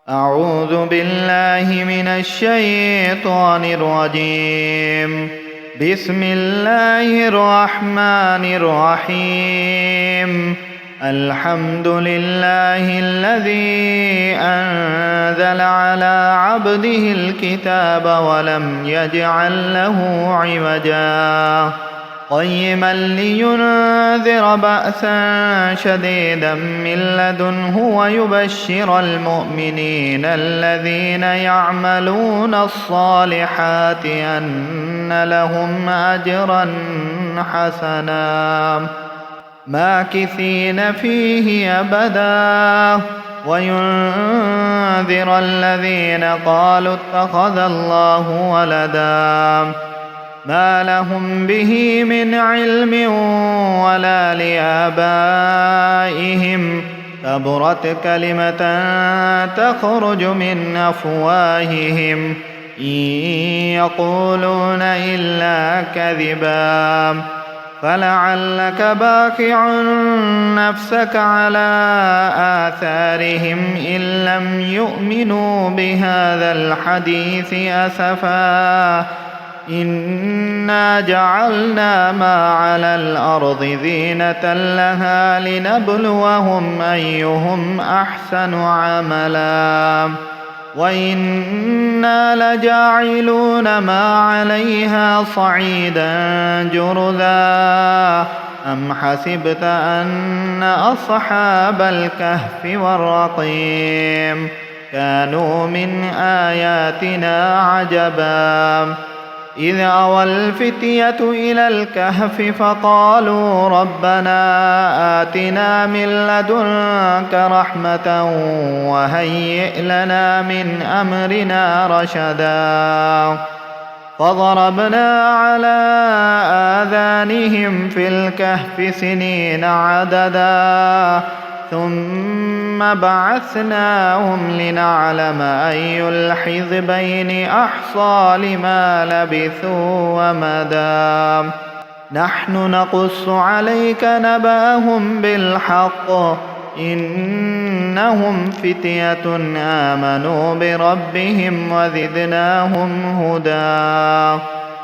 أعوذ بالله من الشيطان الرجيم. بسم الله الرحمن الرحيم. الحمد لله الذي أنزل على عبده الكتاب ولم يجعل له عوجا قيما لينذر بأسا شديدا من لدنه ويبشر المؤمنين الذين يعملون الصالحات أن لهم أجرا حسنا ماكثين فيه أبدا وينذر الذين قالوا اتخذ الله ولدا ما لهم به من علم ولا لآبائهم كبرت كلمة تخرج من أفواههم إن يقولون إلا كذبا فلعلك باخع نفسك على آثارهم إن لم يؤمنوا بهذا الحديث أسفا إنا جعلنا ما على الأرض زينة لها لنبلوهم أيهم أحسن عملا وإنا لجاعلون ما عليها صعيدا جرذا أم حسبت أن أصحاب الكهف والرقيم كانوا من آياتنا عجبا إذ أوى الفتية إلى الكهف فقالوا ربنا آتنا من لدنك رحمة وهيئ لنا من أمرنا رشدا فضربنا على آذانهم في الكهف سنين عددا ثم بعثناهم لنعلم أي الحزبين أحصى لما لبثوا ومدى نحن نقص عليك نبأهم بالحق إنهم فتية آمنوا بربهم وزدناهم هدى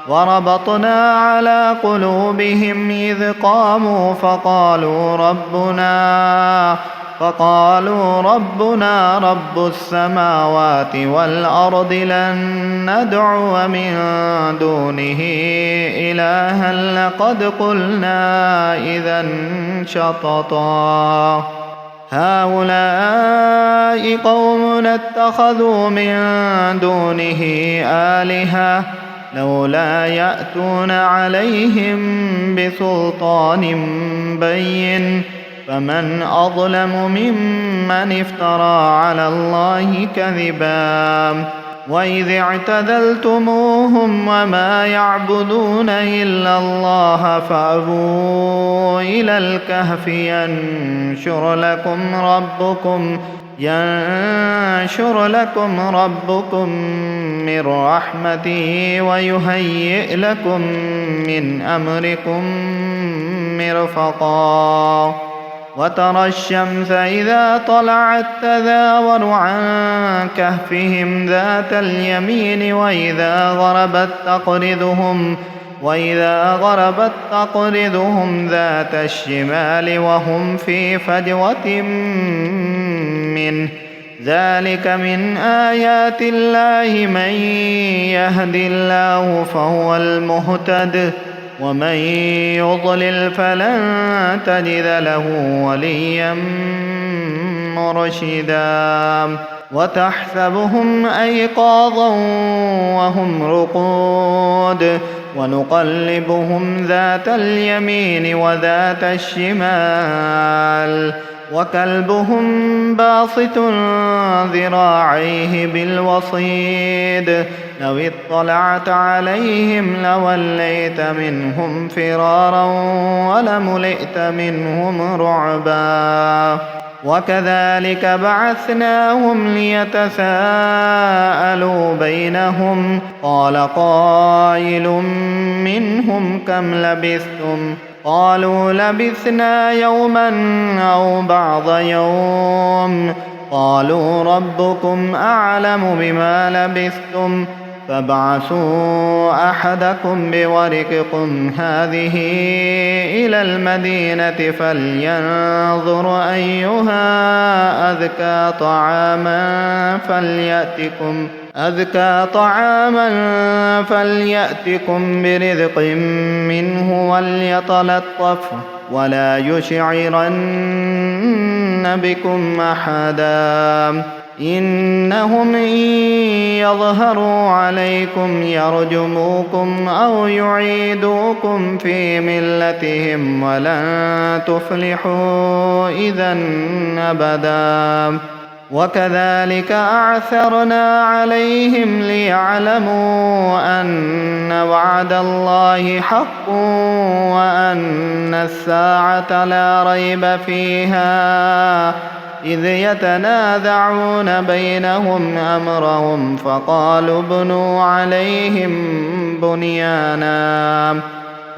وربطنا على قلوبهم إذ قاموا فقالوا ربنا رب السماوات والأرض لن ندعو من دونه إلها لقد قلنا إذا شططا هؤلاء قوم اتخذوا من دونه آلهة لولا يأتون عليهم بسلطان بين فمن أظلم ممن افترى على الله كذبا وإذ اعتزلتموهم وما يعبدون إلا الله فأووا إلى الكهف ينشر لكم ربكم من رحمته ويهيئ لكم من أمركم مرفقا وترى الشمس إذا طلعت تزاور عن كهفهم ذات اليمين وإذا غربت تقرضهم ذات الشمال وهم في فجوة منه ذلك من آيات الله من يهد الله فهو المهتد ومن يضلل فلن تجد له وليا مرشدا وتحسبهم أيقاظا وهم رقود ونقلبهم ذات اليمين وذات الشمال وكلبهم باسط ذراعيه بالوصيد لو اطلعت عليهم لوليت منهم فرارا ولملئت منهم رعبا وكذلك بعثناهم ليتساءلوا بينهم قال قائل منهم كم لبثتم قالوا لبثنا يوما أو بعض يوم قالوا ربكم أعلم بما لبثتم فابعثوا أحدكم بورقكم هذه إلى المدينة فلينظر أيها أذكى طعاما فليأتكم برزق منه وليتلطف ولا يشعرن بكم أحدا إنهم إن يظهروا عليكم يرجموكم أو يعيدوكم في ملتهم ولن تفلحوا إذا أبدا وكذلك أعثرنا عليهم ليعلموا أن وعد الله حق وأن الساعة لا ريب فيها إذ يتنازعون بينهم أمرهم فقالوا ابنوا عليهم بنيانا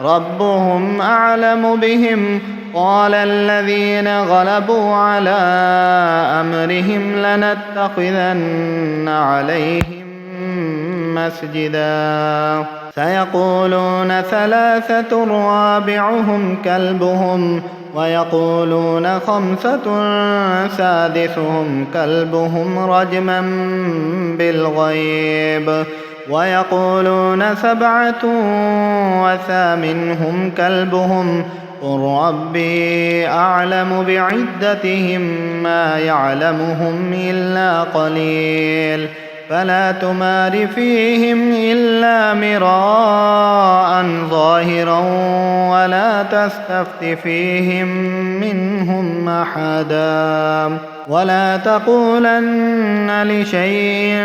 ربهم أعلم بهم قال الذين غلبوا على أمرهم لنتخذن عليهم مسجدا سيقولون ثلاثة رابعهم كلبهم ويقولون خمسة سادسهم كلبهم رجما بالغيب ويقولون سبعة وثامنهم كلبهم قل ربي أعلم بعدتهم ما يعلمهم إلا قليل فلا تمار فيهم إلا مراء ظاهرا ولا تستفت فيهم منهم أحدا ولا تقولن لشيء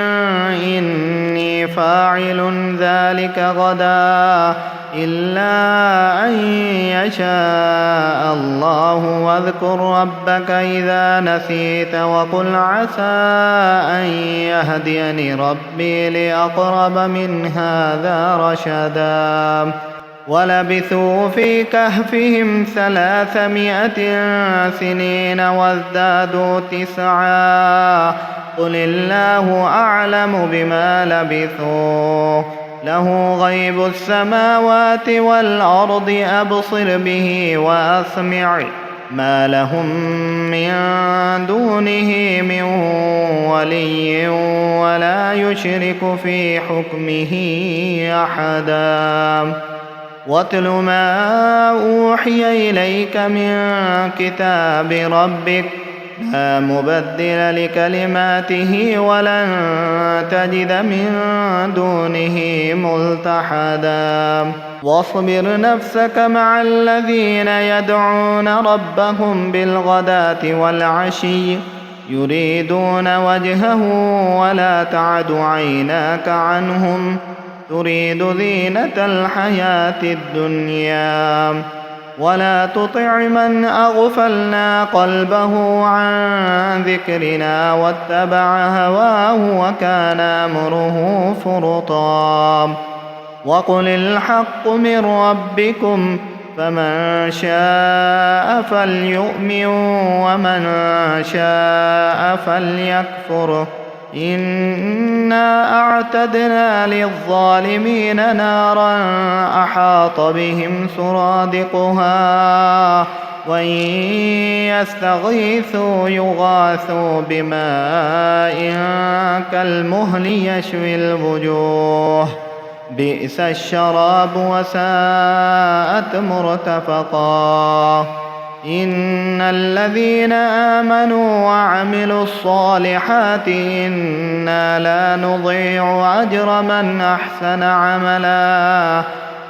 إني فاعل ذلك غدا إلا أن يشاء الله واذكر ربك إذا نسيت وقل عسى أن يهديني ربي لأقرب من هذا رشدا ولبثوا في كهفهم 300 سنين وازدادوا 9 قل الله أعلم بما لبثوا له غيب السماوات والأرض أبصر به وأسمع ما لهم من دونه من ولي ولا يشرك في حكمه أحدا واتل ما أوحي إليك من كتاب ربك لا مبدل لكلماته ولن تجد من دونه ملتحدا واصبر نفسك مع الذين يدعون ربهم بالغداة والعشي يريدون وجهه ولا تعد عيناك عنهم تريد زينة الحياة الدنيا ولا تطع من أغفلنا قلبه عن ذكرنا واتبع هواه وكان أمره فرطا وقل الحق من ربكم فمن شاء فليؤمن ومن شاء فليكفر إنا أعتدنا للظالمين نارا أحاط بهم سرادقها وإن يستغيثوا يغاثوا بماء كالمهل يشوي الوجوه بئس الشراب وساءت مرتفقا إن الذين آمنوا وعملوا الصالحات إنا لا نضيع أجر من أحسن عملا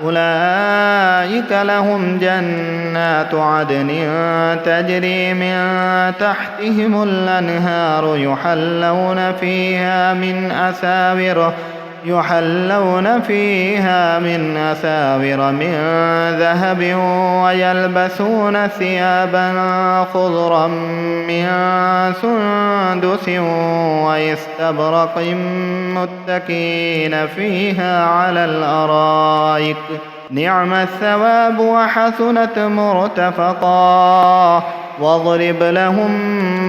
أولئك لهم جنات عدن تجري من تحتهم الأنهار يحلون فيها من أساور من ذهب ويلبسون ثيابا خضرا من سندس واستبرق متكئين فيها على الأرائك نعم الثواب وحسنت مرتفقا واضرب لهم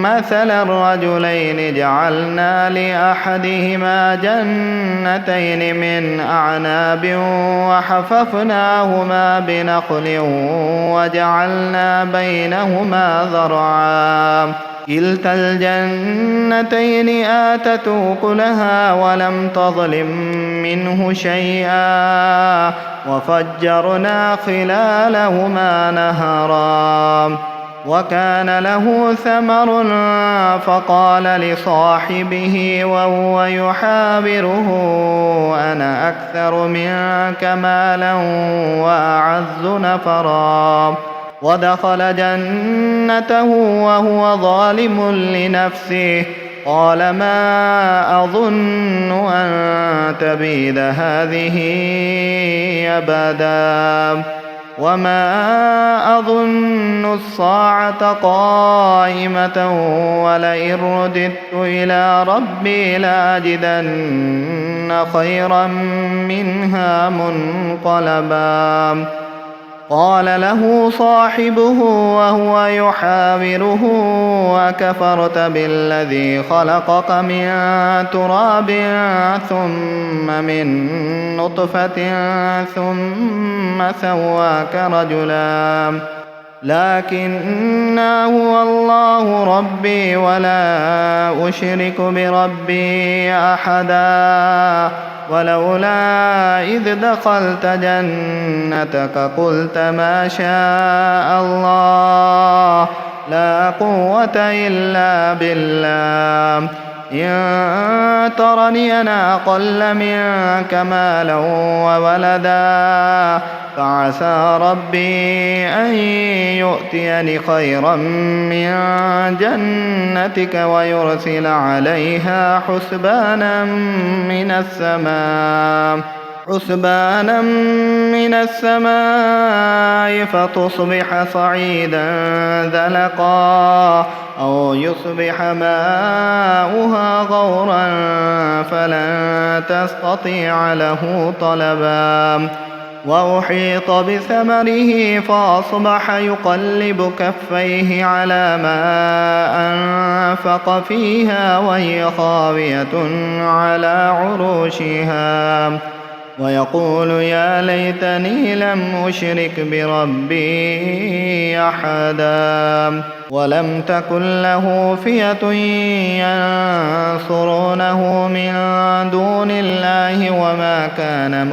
مثلا الرجلين جعلنا لأحدهما جنتين من أعناب وحففناهما بنخل وجعلنا بينهما زرعا كلتا الجنتين آتت أكلها ولم تظلم منه شيئا وفجرنا خلالهما نهرا وكان له ثمر فقال لصاحبه وهو يحاوره أنا أكثر منك مالا وأعز نفرا ودخل جنته وهو ظالم لنفسه قال ما أظن أن تبيد هذه أبدا وما أظن الساعة قائمة ولئن رددت إلى ربي لأجدن خيرا منها منقلبا قال له صاحبه وهو يحاوره أكفرت بالذي خلقك من تراب ثم من نطفة ثم سواك رجلا لكن هو الله ربي ولا أشرك بربي أحدا ولولا إذ دخلت جنتك قلت ما شاء الله لا قوة إلا بالله إن ترني أنا أقل منك مالا وولدا فعسى ربي أن يؤتيني خيرا من جنتك ويرسل عليها حسبانا من السماء فتصبح صعيدا زلقا أو يصبح ماؤها غورا فلن تستطيع له طلبا وأحيط بثمره فأصبح يقلب كفيه على ما أنفق فيها وهي خاوية على عروشها ويقول يا ليتني لم أشرك بربي أحدا ولم تكن له فئة ينصرونه من دون الله وما كان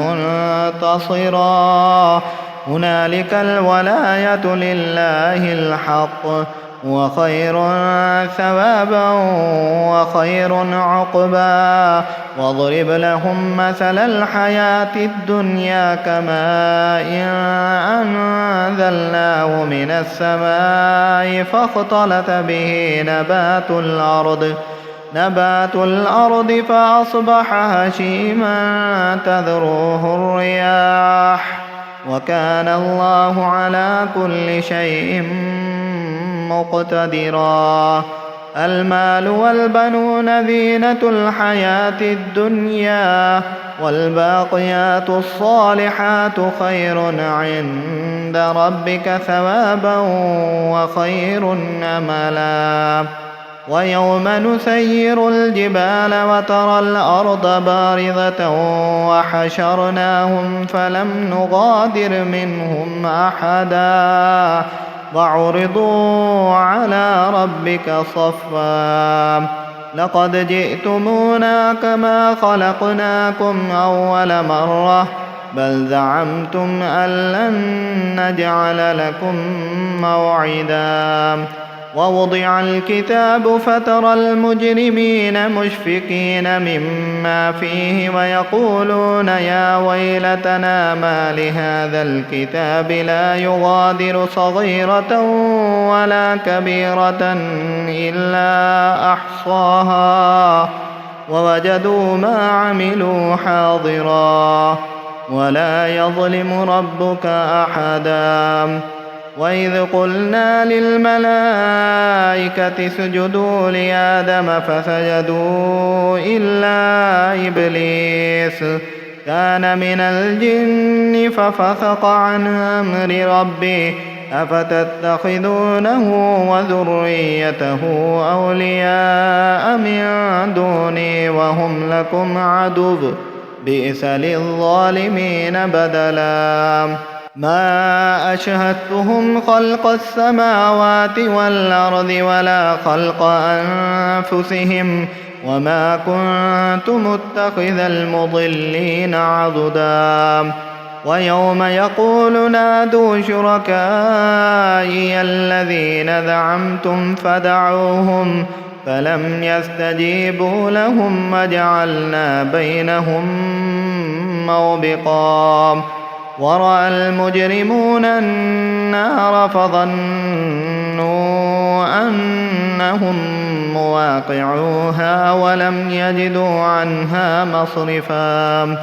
منتصرا هنالك الولاية لله الحق وخير ثوابا وخير عقبا واضرب لهم مثل الحياة الدنيا كماء أنزلناه من السماء فاختلط به نبات الأرض فأصبح هشيما تذروه الرياح وكان الله على كل شيء مقتدرا المال والبنون زينة الحياة الدنيا والباقيات الصالحات خير عند ربك ثوابا وخير أملا ويوم نسير الجبال وترى الأرض بارزة وحشرناهم فلم نغادر منهم أحدا وعرضوا على ربك صفا لقد جئتمونا كما خلقناكم أول مرة بل زعمتم أن لن نجعل لكم موعدا ووضع الكتاب فترى المجرمين مشفقين مما فيه ويقولون يا ويلتنا ما لهذا الكتاب لا يغادر صغيرة ولا كبيرة إلا أحصاها ووجدوا ما عملوا حاضرا ولا يظلم ربك أحدا وإذ قلنا للملائكة اسجدوا لآدم فسجدوا إلا إبليس كان من الجن ففسق عن أمر ربه أفتتخذونه وذريته أولياء من دوني وهم لكم عدو بئس للظالمين بدلا ما أشهدتهم خلق السماوات والأرض ولا خلق أنفسهم وما كنت متخذ المضلين عضدا ويوم يقول نادوا شركائي الذين زعمتم فدعوهم فلم يستجيبوا لهم وجعلنا بينهم موبقا ورأى المجرمون النار فظنوا أنهم مواقعوها ولم يجدوا عنها مصرفا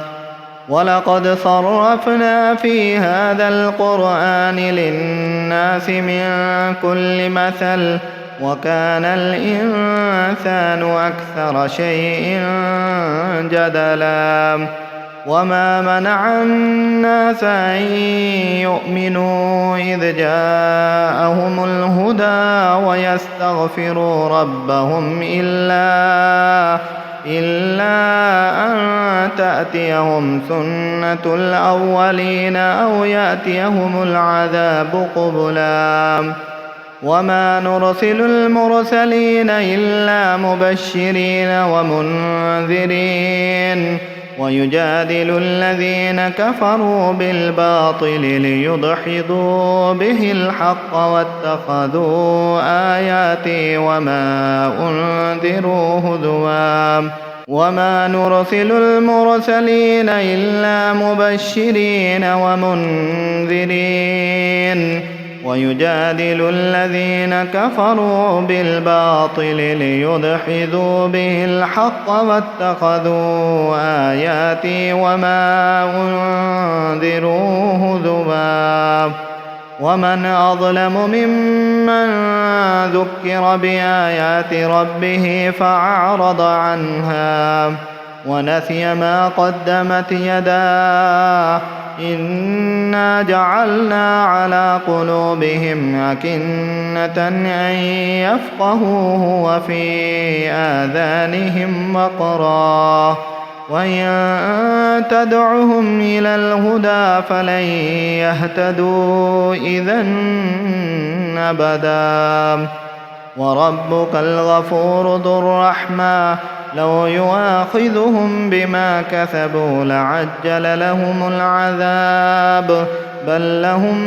ولقد صرفنا في هذا القرآن للناس من كل مثل وكان الإنسان أكثر شيء جدلا وما منع الناس أن يؤمنوا إذ جاءهم الهدى ويستغفروا ربهم إلا أن تأتيهم سنة الأولين أو يأتيهم العذاب قبلا وما نرسل المرسلين إلا مبشرين ومنذرين ويجادل الذين كفروا بالباطل ليدحضوا به الحق واتخذوا آياتي وما أنذروا هزوا وما نرسل المرسلين إلا مبشرين ومنذرين ويجادل الذين كفروا بالباطل ليدحضوا به الحق واتخذوا آياتي وما أنذروا هزوا ومن أظلم ممن ذكر بآيات ربه فأعرض عنها ونسي ما قدمت يداه إنا جعلنا على قلوبهم أكنة أن يفقهوه وفي آذانهم وقرا وإن تدعهم إلى الهدى فلن يهتدوا إذا أبدا وربك الغفور ذو الرحمة لو يؤاخذهم بما كسبوا لعجل لهم العذاب بل لهم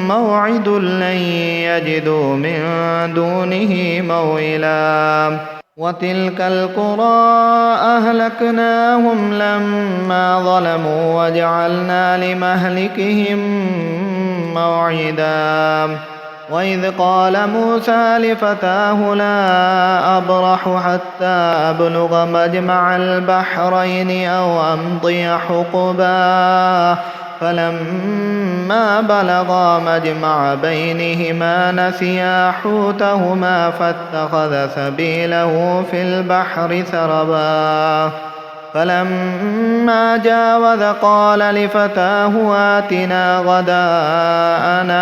موعد لن يجدوا من دونه موئلا وتلك القرى أهلكناهم لما ظلموا وجعلنا لمهلكهم موعدا وإذ قال موسى لفتاه لا أبرح حتى أبلغ مجمع البحرين أو أمضي حقبا فلما بلغا مجمع بينهما نسيا حوتهما فاتخذ سبيله في البحر سربا فلما جاوز قال لفتاه آتنا غداءنا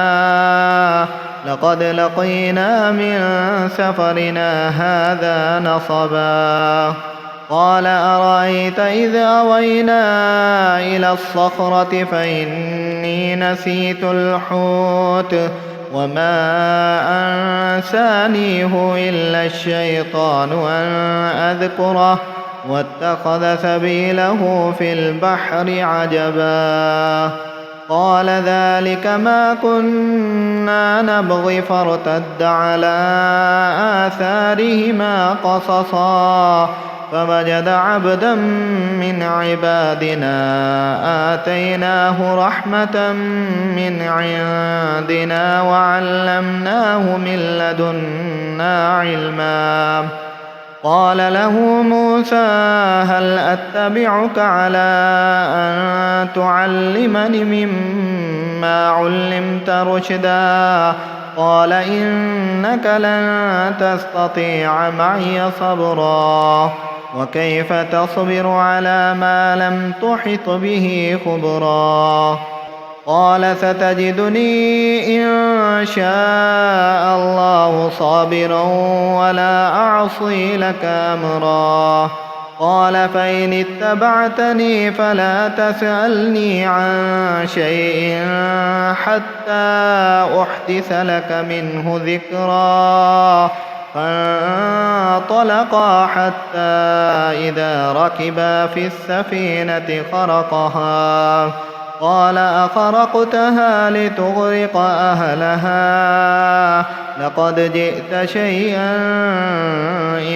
لقد لقينا من سفرنا هذا نصبا قال أرأيت إذ أوينا إلى الصخرة فإني نسيت الحوت وما أنسانيه إلا الشيطان أن أذكره واتخذ سبيله في البحر عجبا قال ذلك ما كنا نبغي فارتد على آثارهما قصصا فوجد عبدا من عبادنا آتيناه رحمة من عندنا وعلمناه من لدنا علما قال له موسى هل أتبعك على أن تعلمني مما علمت رشدا قال إنك لن تستطيع معي صبرا وكيف تصبر على ما لم تحط به خبرا قال ستجدني إن شاء الله صابرا ولا أعصي لك أمرا. قال فإن اتبعتني فلا تسألني عن شيء حتى أحدث لك منه ذكرا. فانطلقا حتى إذا ركبا في السفينة خرقها قال أخرقتها لتغرق أهلها لقد جئت شيئا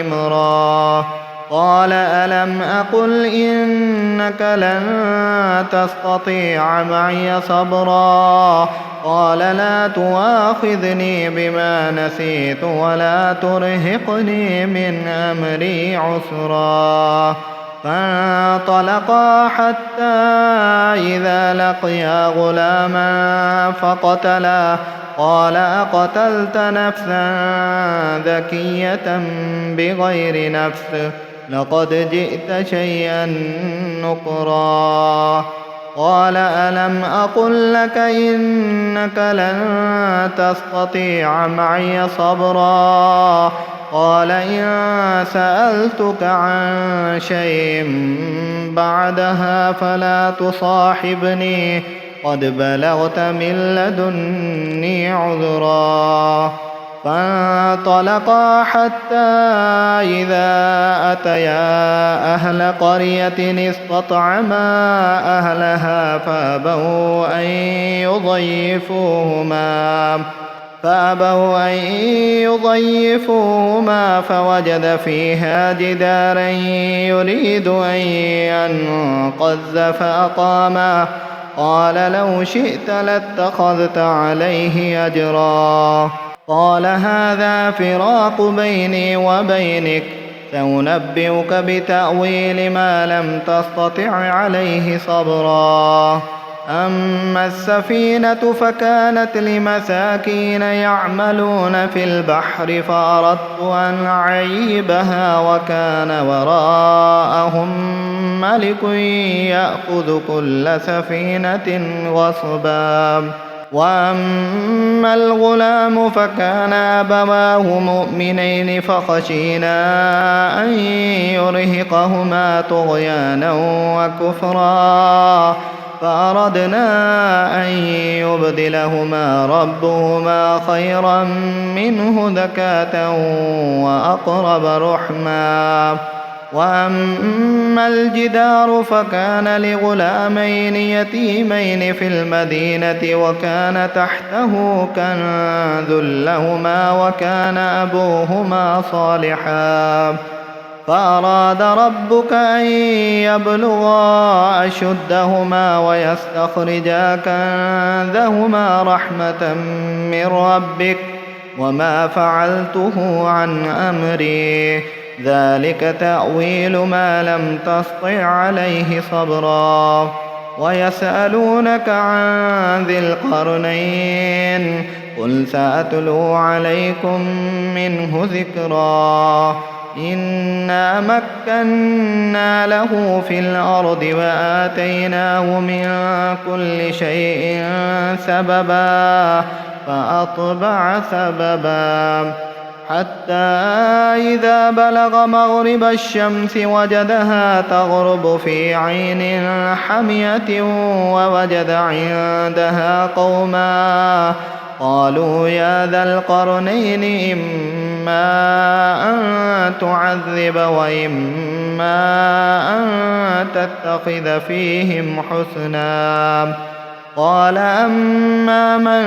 إمرا. قال ألم أقل إنك لن تستطيع معي صبرا. قال لا تؤاخذني بما نسيت ولا ترهقني من أمري عسرا. فانطلقا حتى إذا لقيا غلاما فقتلا. قال أقتلت نفسا ذكية بغير نفس لقد جئت شيئا نكرا. قال ألم أقل لك إنك لن تستطيع معي صبرا. قال إن سألتك عن شيء بعدها فلا تصاحبني قد بلغت من لدني عذرا. فانطلقا حتى إذا أتيا أهل قرية استطعما أهلها فأبوا أن يضيفوهما فوجد فيها جدارا يريد أن ينقض فأقاما. قال لو شئت لاتخذت عليه أجرا. قال هذا فراق بيني وبينك سأنبئك بتأويل ما لم تستطع عليه صبرا. أما السفينة فكانت لمساكين يعملون في البحر فأردت أن أعيبها وكان وراءهم ملك يأخذ كل سفينة غصبا. وأما الغلام فكان أبواه مؤمنين فخشينا أن يرهقهما طغيانا وكفرا فأردنا أن يبدلهما ربهما خيرا منه زكاة وأقرب رحما. وأما الجدار فكان لغلامين يتيمين في المدينة وكان تحته كنز لهما وكان أبوهما صالحا فأراد ربك أن يبلغا أشدهما ويستخرجا كنزهما رحمة من ربك وما فعلته عن أمري ذلك تأويل ما لم تسطع عليه صبرا. ويسألونك عن ذي القرنين قل سأتلو عليكم منه ذكرا. إنا مكنا له في الأرض وآتيناه من كل شيء سببا فأتبع سببا حتى إذا بلغ مغرب الشمس وجدها تغرب في عين حمية ووجد عندها قوما قالوا يا ذا القرنين إما أن تعذب وإما أن تتخذ فيهم حسنا. قال أما من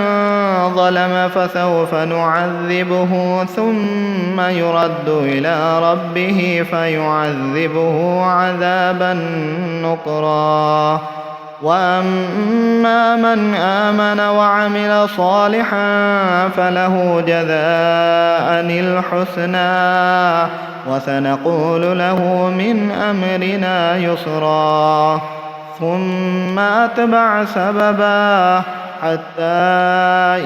ظلم فسوف نعذبه ثم يرد إلى ربه فيعذبه عذابا نكرا. وأما من آمن وعمل صالحا فله جزاء الحسنى وسنقول له من أمرنا يسرا. ثم أتبع سببا حتى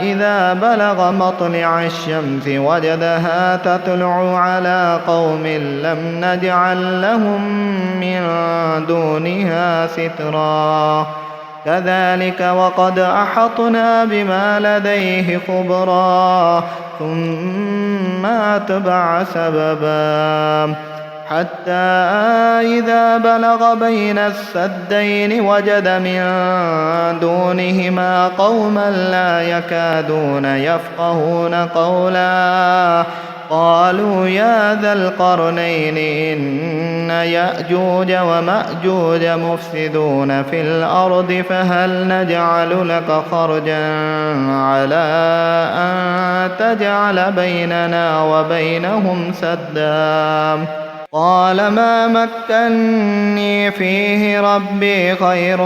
إذا بلغ مطلع الشمس وجدها تطلع على قوم لم نجعل لهم من دونها سترا كذلك وقد أحطنا بما لديه خبرا ثم أتبع سببا حتى إذا بلغ بين السدين وجد من دونهما قوما لا يكادون يفقهون قولا قالوا يا ذا القرنين إن يأجوج ومأجوج مفسدون في الأرض فهل نجعل لك خرجا على أن تجعل بيننا وبينهم سدا قال ما مكني فيه ربي خير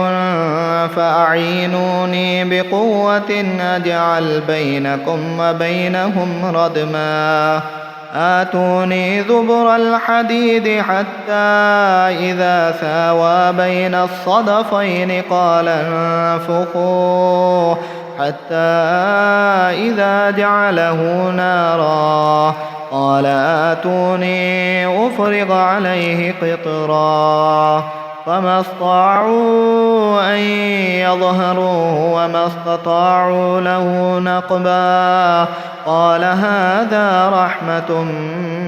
فأعينوني بقوة أجعل بينكم وبينهم ردما آتوني زبر الحديد حتى إذا ساوى بين الصدفين قال انفخوا حتى إذا جعله نارا قال آتوني أفرغ عليه قطرا فما استطاعوا أن يظهروه وما استطاعوا له نقبا قال هذا رحمة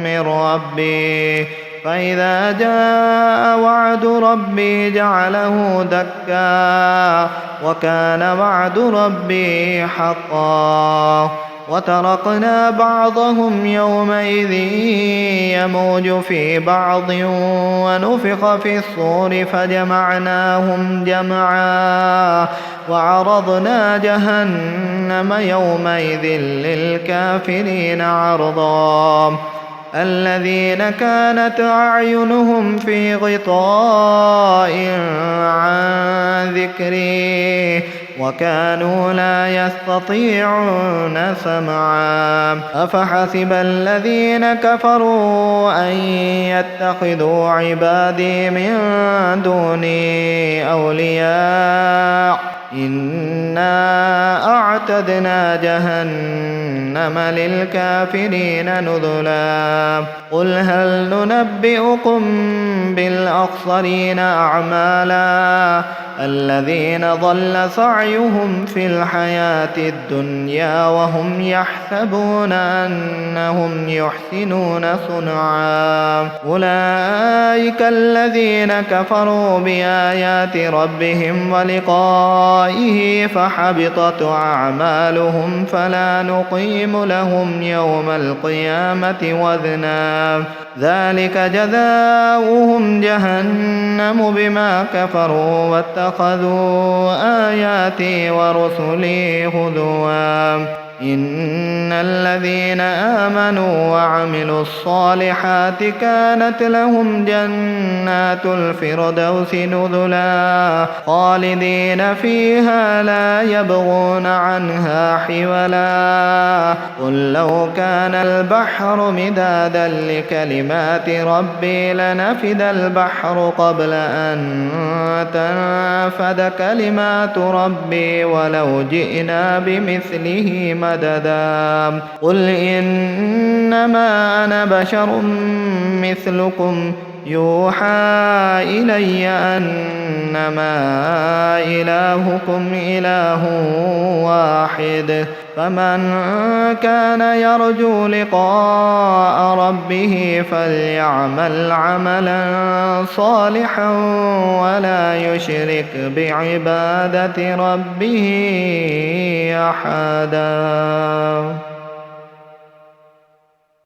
من ربي فإذا جاء وعد ربي جعله دكا وكان وعد ربي حقا وتركنا بعضهم يومئذ يموج في بعض ونفخ في الصور فجمعناهم جمعا وعرضنا جهنم يومئذ للكافرين عرضا الذين كانت أعينهم في غطاء عن ذكري وكانوا لا يستطيعون سمعا أفحسب الذين كفروا أن يتخذوا عبادي من دوني أولياء إنا أعتدنا جهنم للكافرين نذلا قل هل ننبئكم بالأخسرين أعمالا الذين ضل سعيهم في الحياة الدنيا وهم يحسبون أنهم يحسنون صنعا أولئك الذين كفروا بآيات ربهم ولقائه فحبطت أعمالهم فلا نقيم لهم يوم القيامة وزنا ذلك جزاؤهم جهنم بما كفروا واتخذوا آياتي ورسلي هزوا إن الذين آمنوا وعملوا الصالحات كانت لهم جنات الفردوس نزلا خالدين فيها لا يبغون عنها حولا قل لو كان البحر مدادا لكلمات ربي لنفد البحر قبل أن تنفد كلمات ربي ولو جئنا بمثله مددا قل إنما أنا بشر مثلكم يوحى إلي أنما إلهكم إله واحد فمن كان يرجو لقاء ربه فليعمل عملا صالحا ولا يشرك بعبادة ربه أحدا.